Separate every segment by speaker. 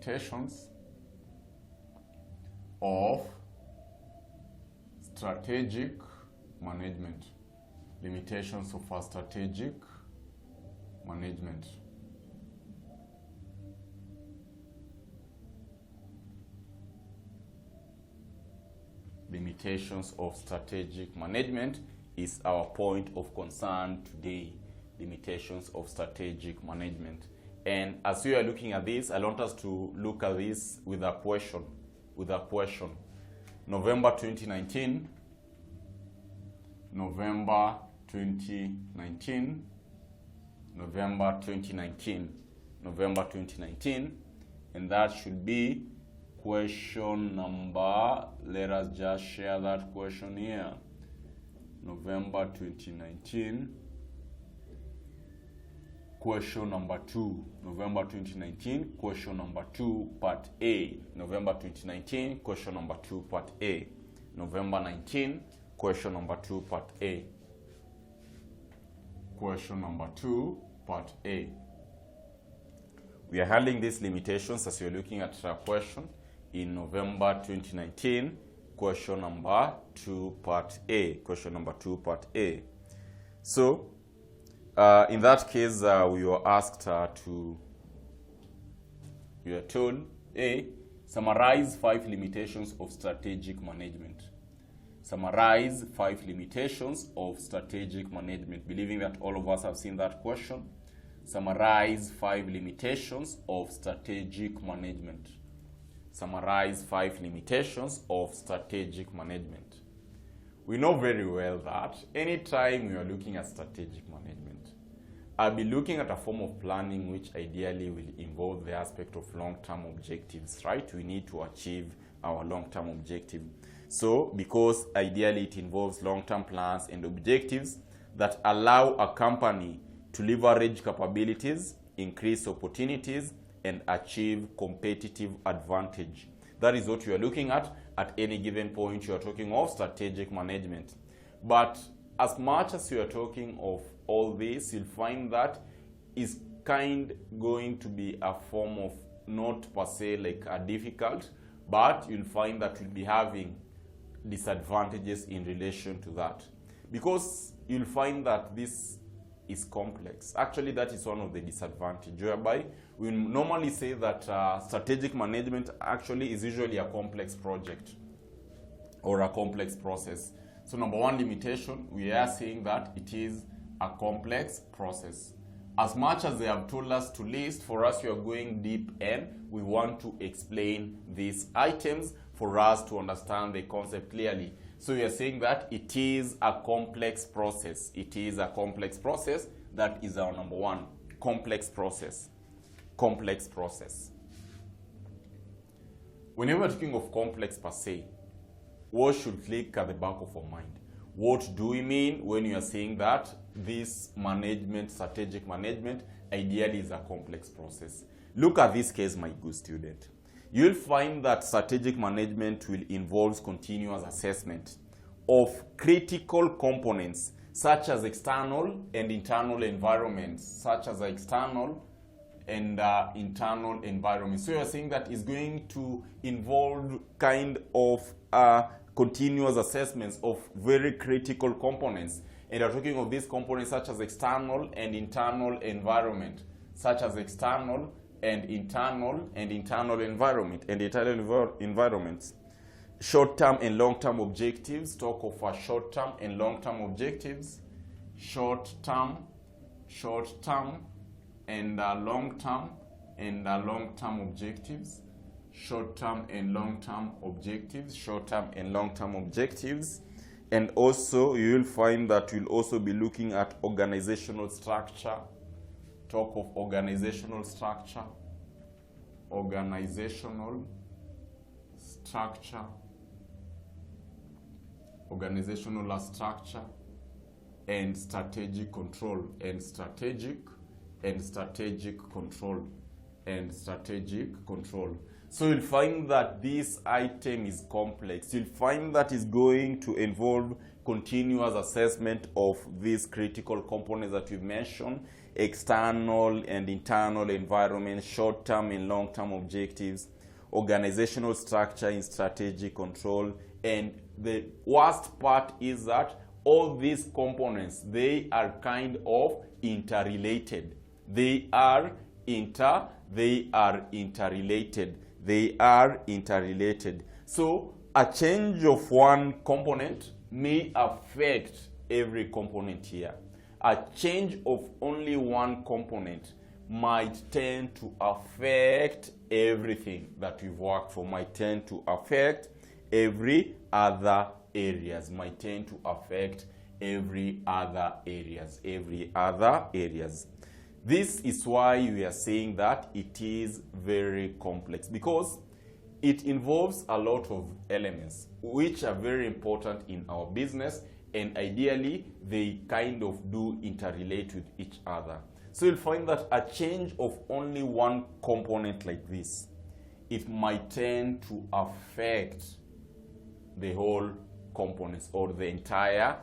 Speaker 1: limitations of strategic management. Limitations of a strategic management. Limitations of strategic management is our point of concern today. Limitations of strategic management. And as we are looking at this, I want us to look at this with a question. November 2019. November 2019. And that should be question number, let us just share that question here. November 2019. Question number 2, November 2019, question number 2, part A. November 2019, question number 2, part A. November 19, question number 2, part A. Question number 2, part A. We are handling these limitations as you're looking at a question in November 2019, question number 2, part A. Question number 2, part A. So, in that case, we were asked we are told, A, summarize 5 limitations of strategic management. Summarize 5 limitations of strategic management. Believing that all of us have seen that question. Summarize 5 limitations of strategic management. Summarize 5 limitations of strategic management. We know very well that anytime we are looking at strategic management, I'll be looking at a form of planning which ideally will involve the aspect of long-term objectives, right? We need to achieve our long-term objective. So, because ideally it involves long-term plans and objectives that allow a company to leverage capabilities, increase opportunities, and achieve competitive advantage. That is what you are looking at any given point. You are talking of strategic management. But as much as you are talking of all this, you'll find that is going to be a form of not per se like a difficult, but you'll find that you'll be having disadvantages in relation to that. Because you'll find that this is complex. Actually, that is one of the disadvantages, whereby we normally say that strategic management actually is usually a complex project or a complex process. So number one limitation, we are saying that it is a complex process. As much as they have told us to list, for us we are going deep and we want to explain these items for us to understand the concept clearly. So we are saying that it is a complex process. It is a complex process. That is our number one. Complex process. Complex process. Whenever we're talking of complex per se, what should click at the back of our mind? What do we mean when you are saying that this management, strategic management, ideally is a complex process? Look at this case, my good student. You'll find that strategic management will involve continuous assessment of critical components such as external and internal environments, So you're saying that is going to involve kind of continuous assessments of very critical components. And you're talking of these components such as external and internal environment, environments. Short-term and long-term objectives. Talk of short-term and long-term objectives. Short-term and long-term objectives. Short-term and long-term objectives. And also you will find that we'll also be looking at organizational structure. Talk of organizational structure and strategic control So you'll find that this item is complex. You'll find that is going to involve continuous assessment of these critical components that we've mentioned, external and internal environment, short-term and long-term objectives, organizational structure in strategic control. And the worst part is that all these components, they are kind of interrelated. They are interrelated. They are interrelated. So a change of one component may affect every component here. A change of only one component might tend to affect everything that we've worked for, might tend to affect every other areas, might tend to affect every other areas. This is why we are saying that it is very complex, because it involves a lot of elements which are very important in our business, and ideally they kind of do interrelate with each other. So you'll find that a change of only one component like this, it might tend to affect the whole components or the entire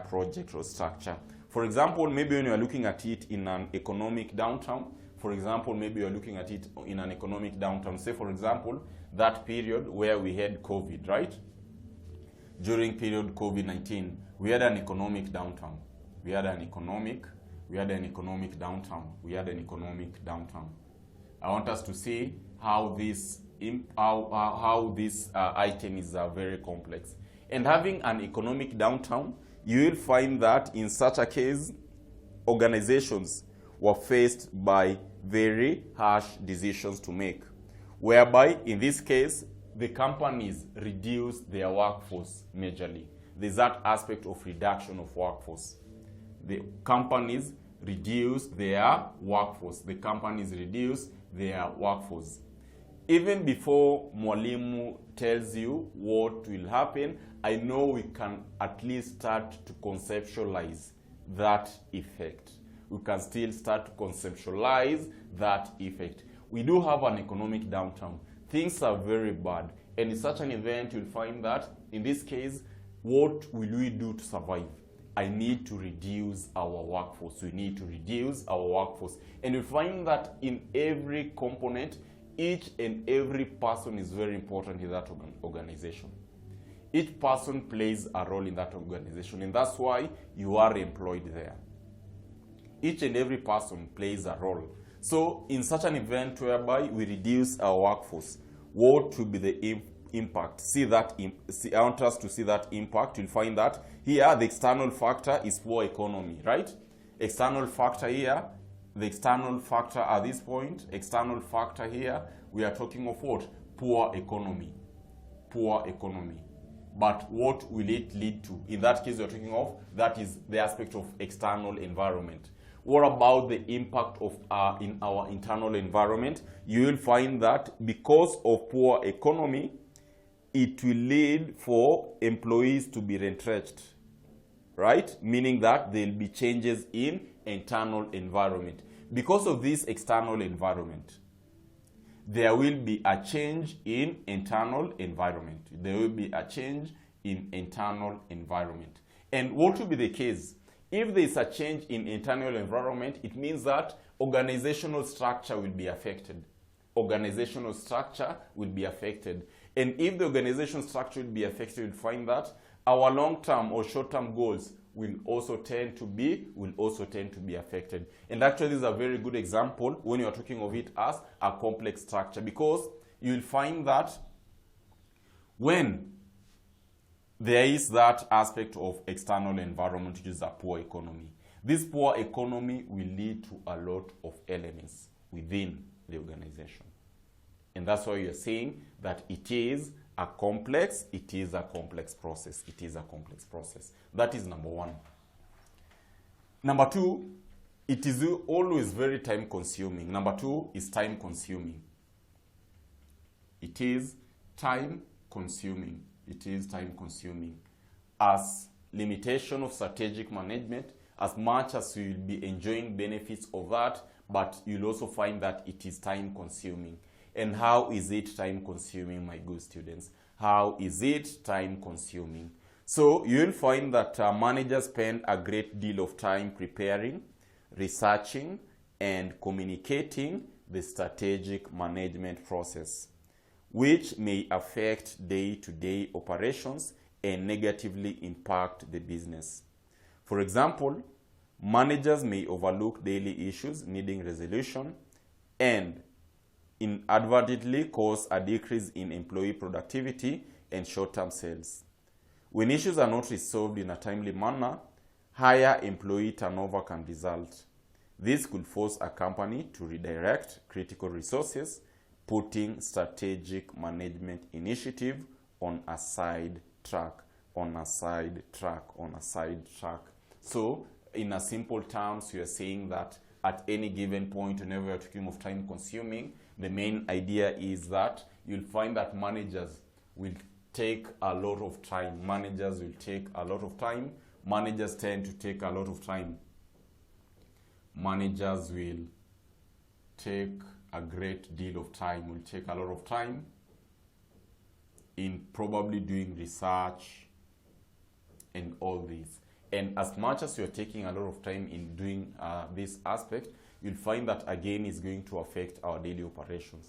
Speaker 1: project or structure. For example, maybe when you are looking at it in an economic downturn, say for example, that period where we had COVID, right? During period COVID-19, we had an economic downturn. I want us to see how this item is very complex. And having an economic downturn, you will find that in such a case, organizations were faced by very harsh decisions to make, whereby in this case, the companies reduced their workforce majorly. There's that aspect of reduction of workforce. The companies reduced their workforce. Even before Mwalimu tells you what will happen, I know we can at least start to conceptualize that effect. We can still start to conceptualize that effect. We do have an economic downturn. Things are very bad. And in such an event, you'll find that, in this case, what will we do to survive? I need to reduce our workforce. We need to reduce our workforce. And you'll find that in every component, each and every person is very important in that organization. Each person plays a role in that organization, and that's why you are employed there. Each and every person plays a role. So in such an event whereby we reduce our workforce, what will be the impact? I want us to see that impact. You'll find that here the external factor is poor economy, right? External factor here, the external factor at this point, external factor here, we are talking of what? Poor economy. But what will it lead to? In that case, you're talking of, that is the aspect of external environment. What about the impact of in our internal environment? You will find that because of poor economy, it will lead for employees to be retrenched, right? Meaning that there will be changes in internal environment. Because of this external environment, there will be a change in internal environment. And what will be the case? If there is a change in internal environment, it means that organizational structure will be affected. And if the organizational structure will be affected, you'll find that our long-term or short-term goals will also tend to be affected. And actually, this is a very good example when you're talking of it as a complex structure, because you'll find that when there is that aspect of external environment, which is a poor economy, this poor economy will lead to a lot of elements within the organization. And that's why you're saying that it is a complex process. That is number one. Number two, it is always very time consuming. Number two is time consuming. It is time consuming. As limitation of strategic management, as much as you will be enjoying benefits of that, but you'll also find that it is time consuming. And how is it time consuming, my good students? How is it time consuming? So you'll find that managers spend a great deal of time preparing, researching, and communicating the strategic management process, which may affect day-to-day operations and negatively impact the business. For example, managers may overlook daily issues needing resolution and inadvertently cause a decrease in employee productivity and short-term sales. When issues are not resolved in a timely manner, higher employee turnover can result. This could force a company to redirect critical resources, putting strategic management initiative on a side track. So, in a simple terms, we are saying that at any given point, whenever you're talking of time consuming, the main idea is that you'll find that managers will take a lot of time. Managers tend to take a lot of time. Managers will take a great deal of time, will take a lot of time in probably doing research and all this. And as much as you're taking a lot of time in doing this aspect, you'll find that again is going to affect our daily operations.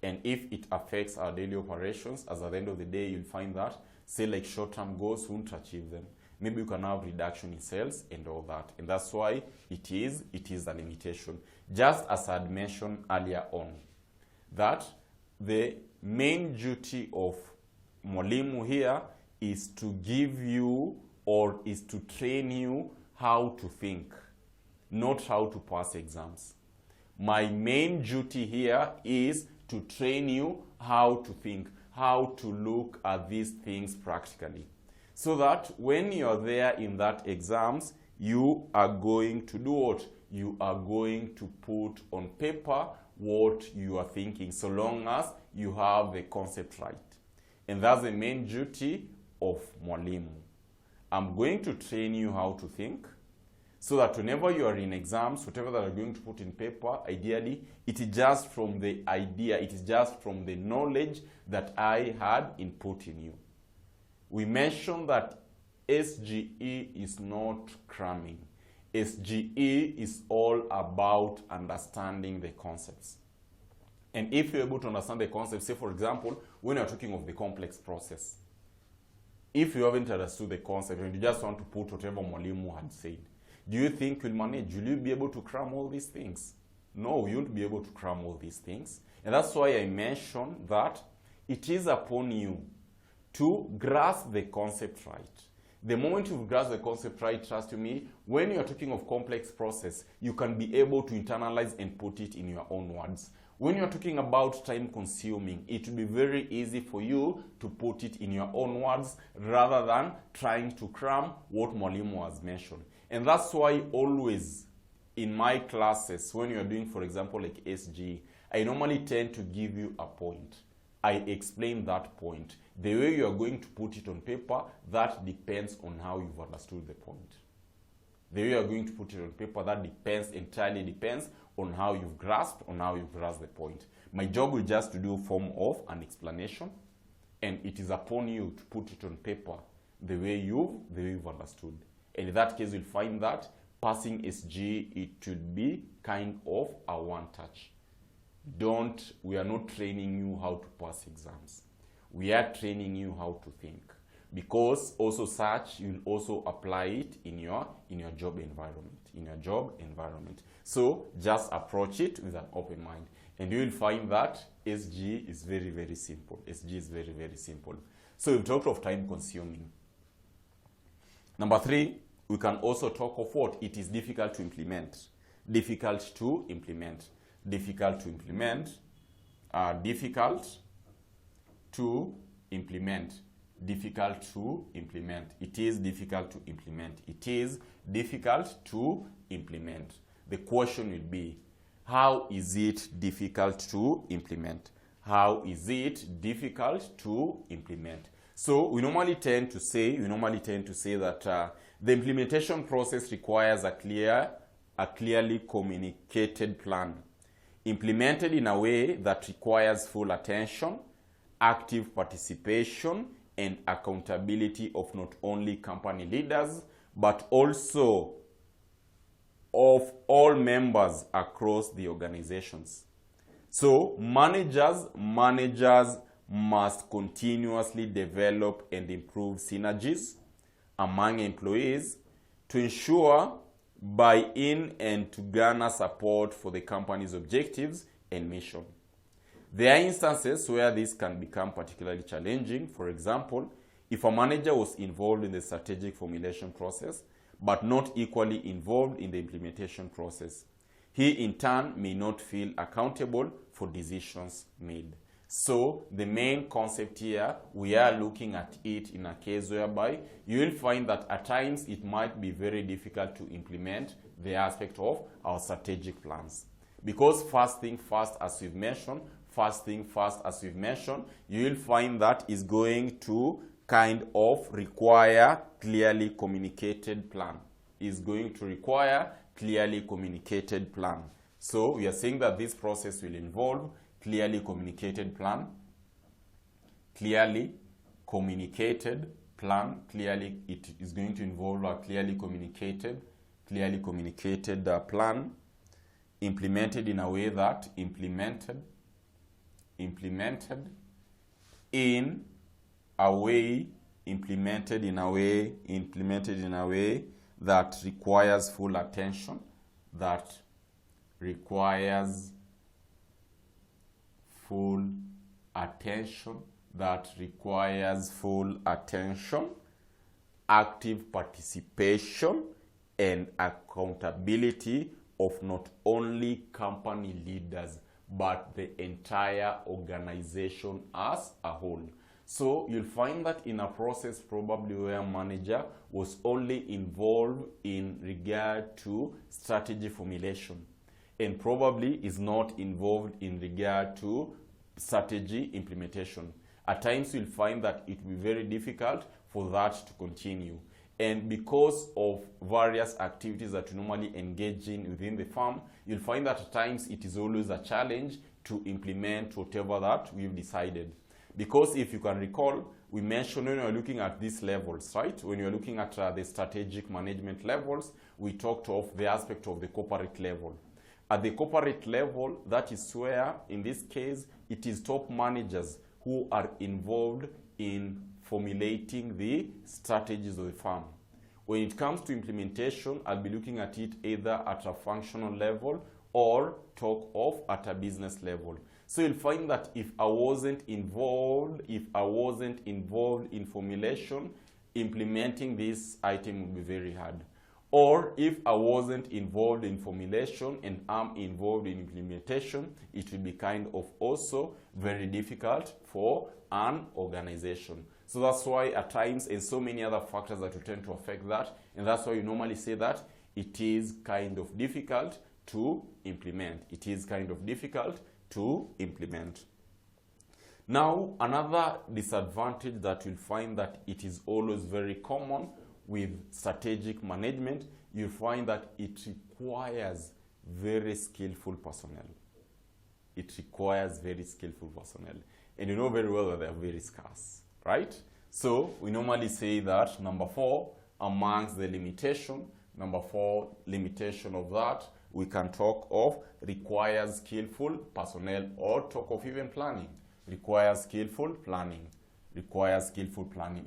Speaker 1: And if it affects our daily operations, as at the end of the day, you'll find that, say like short-term goals, won't achieve them. Maybe you can have reduction in sales and all that. And that's why it is a limitation. Just as I had mentioned earlier on, that the main duty of Mwalimu here is to give you or is to train you how to think, not how to pass exams. My main duty here is to train you how to think, how to look at these things practically. So that when you're there in that exams, you are going to do what? You are going to put on paper what you are thinking, so long as you have the concept right. And that's the main duty of Mwalimu. I'm going to train you how to think, so that whenever you are in exams, whatever that you're going to put in paper, ideally, it is just from the idea, it is just from the knowledge that I had input in you. We mentioned that SGE is not cramming. SGE is all about understanding the concepts. And if you're able to understand the concepts, say for example, when you're talking of the complex process, if you haven't understood the concept and you just want to put whatever Mwalimu had said, do you think you'll manage? Will you be able to cram all these things? No, you won't be able to cram all these things. And that's why I mentioned that it is upon you to grasp the concept right. The moment you've grasped the concept right, trust me, when you're talking of complex process, you can be able to internalize and put it in your own words. When you're talking about time consuming, it will be very easy for you to put it in your own words rather than trying to cram what Mwalimu has mentioned. And that's why always in my classes, when you're doing, for example, like SG, I normally tend to give you a point. I explain that point. The way you are going to put it on paper, that depends on how you've understood the point. The way you are going to put it on paper, that entirely depends on how you've grasped the point. My job will just to do a form of an explanation, and it is upon you to put it on paper the way you've understood. And in that case, you'll find that passing SG, it should be kind of a one-touch. We are not training you how to pass exams. We are training you how to think, because also such you'll also apply it in your job environment. So just approach it with an open mind, and you will find that SG is very, very simple. SG is very, very simple. So we've talked of time consuming. Number 3, we can also talk of what? It is difficult to implement. Difficult to implement. It is difficult to implement. The question will be, how is it difficult to implement? How is it difficult to implement? So we normally tend to say that the implementation process requires a clearly communicated plan, implemented in a way that requires full attention, active participation, and accountability of not only company leaders, but also of all members across the organizations. So managers must continuously develop and improve synergies among employees to ensure buy-in and to garner support for the company's objectives and mission. There are instances where this can become particularly challenging. For example, if a manager was involved in the strategic formulation process but not equally involved in the implementation process, he in turn may not feel accountable for decisions made. So the main concept here, we are looking at it in a case whereby you will find that at times it might be very difficult to implement the aspect of our strategic plans. Because first thing first, as we've mentioned, you will find that is going to kind of require clearly communicated plan. Is going to require clearly communicated plan. So we are saying that this process will involve clearly communicated plan, it is going to involve a clearly communicated plan implemented in a way that implemented in a way that requires full attention, active participation and accountability of not only company leaders but the entire organization as a whole. So you'll find that in a process probably where a manager was only involved in regard to strategy formulation and probably is not involved in regard to strategy implementation. At times you'll find that it will be very difficult for that to continue. And because of various activities that you normally engage in within the firm, you'll find that at times it is always a challenge to implement whatever that we've decided. Because if you can recall, we mentioned when we were looking at these levels, right? When you're looking at the strategic management levels, we talked of the aspect of the corporate level. At the corporate level, that is where, in this case, it is top managers who are involved in formulating the strategies of the firm. When it comes to implementation, I'll be looking at it either at a functional level or talk of at a business level. So you'll find that if I wasn't involved in formulation, implementing this item would be very hard. Or if I wasn't involved in formulation and I'm involved in implementation, it will be kind of also very difficult for an organization. So that's why at times, and so many other factors that will tend to affect that, and that's why you normally say that it is kind of difficult to implement. Now, another disadvantage that you'll find that it is always very common with strategic management, you find that it requires very skillful personnel. And you know very well that they are very scarce, right? So we normally say that number 4 amongst the limitation of that, we can talk of requires skillful personnel, or talk of even planning. Requires skillful planning.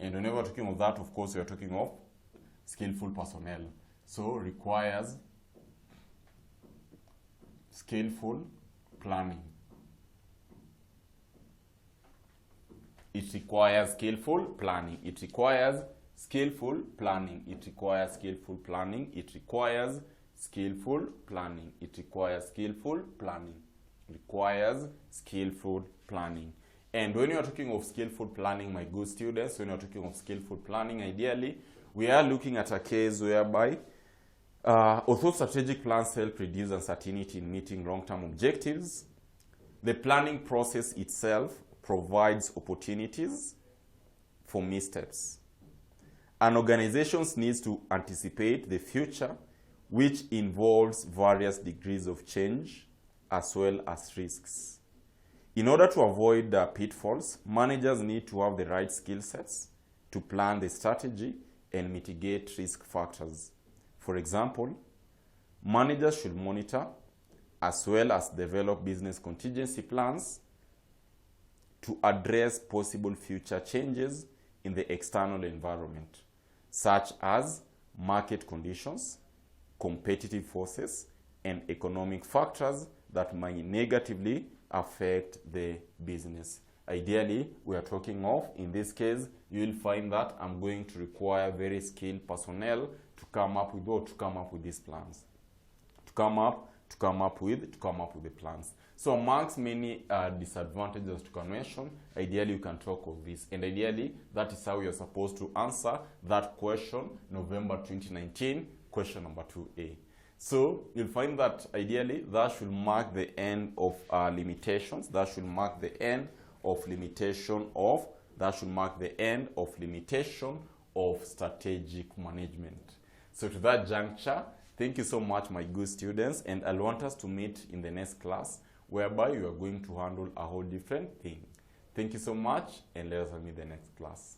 Speaker 1: And whenever we're talking of that, of course, we are talking of skillful personnel. So requires skillful planning. It requires skillful planning. And when you are talking of skillful planning, my good students, when you are talking of skillful planning, ideally, we are looking at a case whereby, although strategic plans help reduce uncertainty in meeting long-term objectives, the planning process itself provides opportunities for missteps. An organization needs to anticipate the future, which involves various degrees of change as well as risks. In order to avoid pitfalls, managers need to have the right skill sets to plan the strategy and mitigate risk factors. For example, Managers should monitor as well as develop business contingency plans to address possible future changes in the external environment, such as market conditions, competitive forces, and economic factors that might negatively affect the business. Ideally, we are talking of, in this case, you will find that I'm going to require very skilled personnel to come up with these plans, to come up with the plans. So amongst many disadvantages to convention, ideally you can talk of this, and ideally that is how you're supposed to answer that question, November 2019, question number 2A. So you'll find that ideally that should mark the end of limitations. That should mark the end of limitation of strategic management. So to that juncture, thank you so much, my good students, and I want us to meet in the next class, whereby you are going to handle a whole different thing. Thank you so much, and let us meet in the next class.